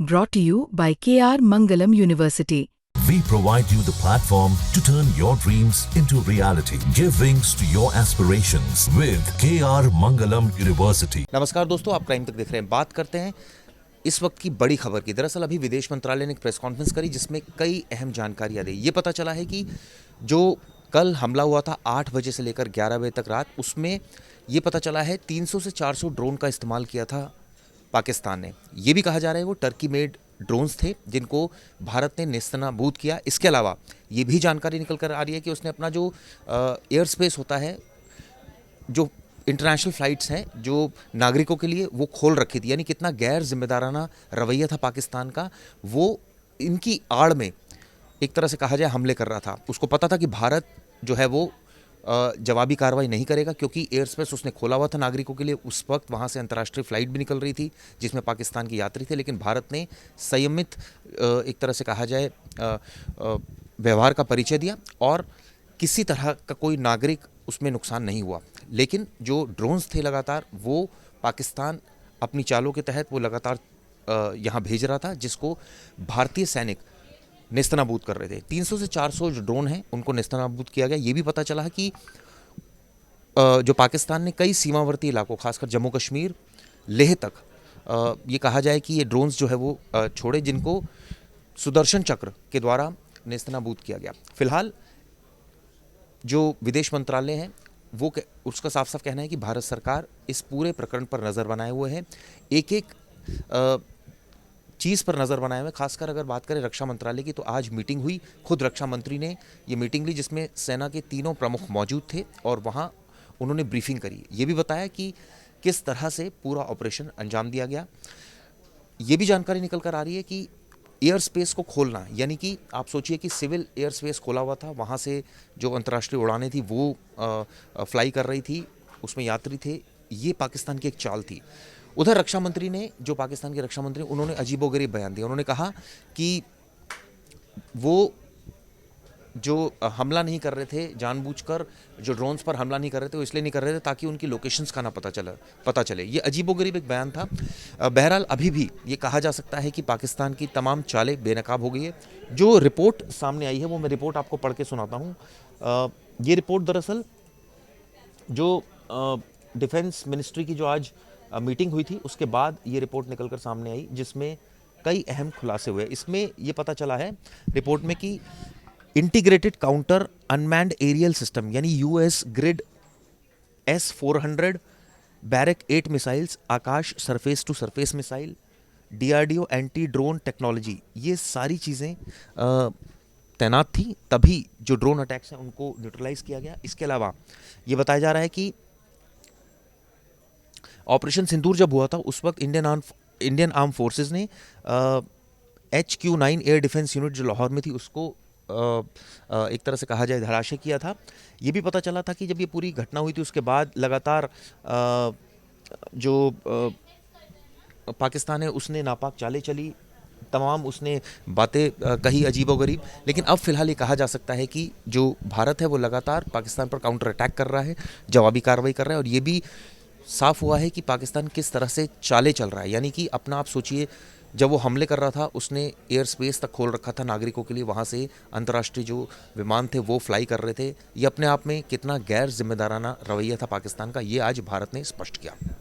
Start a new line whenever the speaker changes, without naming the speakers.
Brought to you by KR Mangalam University.
We provide you the platform to turn your dreams into reality. Give wings to your aspirations with KR Mangalam University.
नमस्कार दोस्तों, आप crime तक देख रहे हैं। बात करते हैं इस वक्त की बड़ी खबर की। दरअसल अभी विदेश मंत्रालय ने एक प्रेस कॉन्फ्रेंस करी जिसमें कई अहम जानकारियां दी। ये पता चला है कि जो कल हमला हुआ था 8 बजे से लेकर 11 बजे तक रात, उसमें ये पता चला है 300 से 400 ड्रोन का इस्तेमाल किया था पाकिस्तान ने। ये भी कहा जा रहा है वो टर्की मेड ड्रोन्स थे जिनको भारत ने नेस्तनाबूद किया। इसके अलावा ये भी जानकारी निकल कर आ रही है कि उसने अपना जो एयर स्पेस होता है, जो इंटरनेशनल फ़्लाइट्स हैं जो नागरिकों के लिए, वो खोल रखी थी। यानी कितना गैर जिम्मेदाराना रवैया था पाकिस्तान का। वो इनकी आड़ में एक तरह से कहा जाए हमले कर रहा था। उसको पता था कि भारत जो है वो जवाबी कार्रवाई नहीं करेगा, क्योंकि एयर स्पेस उसने खोला हुआ था नागरिकों के लिए। उस वक्त वहाँ से अंतर्राष्ट्रीय फ़्लाइट भी निकल रही थी जिसमें पाकिस्तान के यात्री थे, लेकिन भारत ने संयमित एक तरह से कहा जाए व्यवहार का परिचय दिया और किसी तरह का कोई नागरिक उसमें नुकसान नहीं हुआ। लेकिन जो ड्रोन्स थे लगातार वो पाकिस्तान अपनी चालों के तहत वो लगातार यहाँ भेज रहा था, जिसको भारतीय सैनिक नेस्तनाबूद कर रहे थे। 300 से 400 जो ड्रोन हैं उनको नेस्तनाबूद किया गया। ये भी पता चला है कि जो पाकिस्तान ने कई सीमावर्ती इलाकों, खासकर जम्मू कश्मीर, लेह तक ये कहा जाए कि ये ड्रोन्स जो है वो छोड़े, जिनको सुदर्शन चक्र के द्वारा नेस्तनाबूद किया गया। फिलहाल जो विदेश मंत्रालय है वो उसका साफ साफ कहना है कि भारत सरकार इस पूरे प्रकरण पर नज़र बनाए हुए है। एक एक चीज़ पर नज़र बनाए हुए। खासकर अगर बात करें रक्षा मंत्रालय की, तो आज मीटिंग हुई। खुद रक्षा मंत्री ने ये मीटिंग ली जिसमें सेना के तीनों प्रमुख मौजूद थे और वहाँ उन्होंने ब्रीफिंग करी। ये भी बताया कि किस तरह से पूरा ऑपरेशन अंजाम दिया गया। ये भी जानकारी निकल कर आ रही है कि एयर स्पेस को खोलना, यानी कि आप सोचिए कि सिविल एयर स्पेस खोला हुआ था, वहाँ से जो अंतर्राष्ट्रीय उड़ानें थी वो फ्लाई कर रही थी, उसमें यात्री थे। ये पाकिस्तान की एक चाल थी। उधर रक्षा मंत्री ने, जो पाकिस्तान के रक्षा मंत्री, उन्होंने अजीबोगरीब बयान दिया। उन्होंने कहा कि वो जो हमला नहीं कर रहे थे जानबूझकर, जो ड्रोन्स पर हमला नहीं कर रहे थे वो इसलिए नहीं कर रहे थे ताकि उनकी लोकेशंस का ना पता चले। ये अजीबोगरीब एक बयान था। बहरहाल अभी भी ये कहा जा सकता है कि पाकिस्तान की तमाम चालें बेनकाब हो गई है। जो रिपोर्ट सामने आई है वो मैं रिपोर्ट आपको पढ़ के सुनाता हूँ। ये रिपोर्ट दरअसल जो डिफेंस मिनिस्ट्री की जो आज मीटिंग हुई थी उसके बाद ये रिपोर्ट निकलकर सामने आई, जिसमें कई अहम खुलासे हुए। इसमें ये पता चला है रिपोर्ट में कि integrated counter unmanned aerial system, यानी US grid S-400, Barak 8 missiles, Akash surface to surface missile, DRDO anti drone technology, ये सारी चीज़ें तैनात थी, तभी जो ड्रोन अटैक्स हैं उनको न्यूट्रलाइज किया गया। इसके अलावा ये बताया जा रहा है कि ऑपरेशन सिंदूर जब हुआ था उस वक्त इंडियन आर्म फोर्सेस ने HQ-9 एयर डिफेंस यूनिट जो लाहौर में थी उसको एक तरह से कहा जाए धराशायी किया था। ये भी पता चला था कि जब ये पूरी घटना हुई थी उसके बाद लगातार जो पाकिस्तान है उसने नापाक चालें चली, तमाम उसने बातें कही अजीबोगरीब। लेकिन अब फिलहाल ये कहा जा सकता है कि जो भारत है वो लगातार पाकिस्तान पर काउंटर अटैक कर रहा है, जवाबी कार्रवाई कर रहा है। और ये भी साफ हुआ है कि पाकिस्तान किस तरह से चालें चल रहा है। यानी कि अपना आप सोचिए, जब वो हमले कर रहा था उसने एयर स्पेस तक खोल रखा था नागरिकों के लिए, वहाँ से अंतर्राष्ट्रीय जो विमान थे वो फ्लाई कर रहे थे। ये अपने आप में कितना गैर जिम्मेदाराना रवैया था पाकिस्तान का, ये आज भारत ने स्पष्ट किया।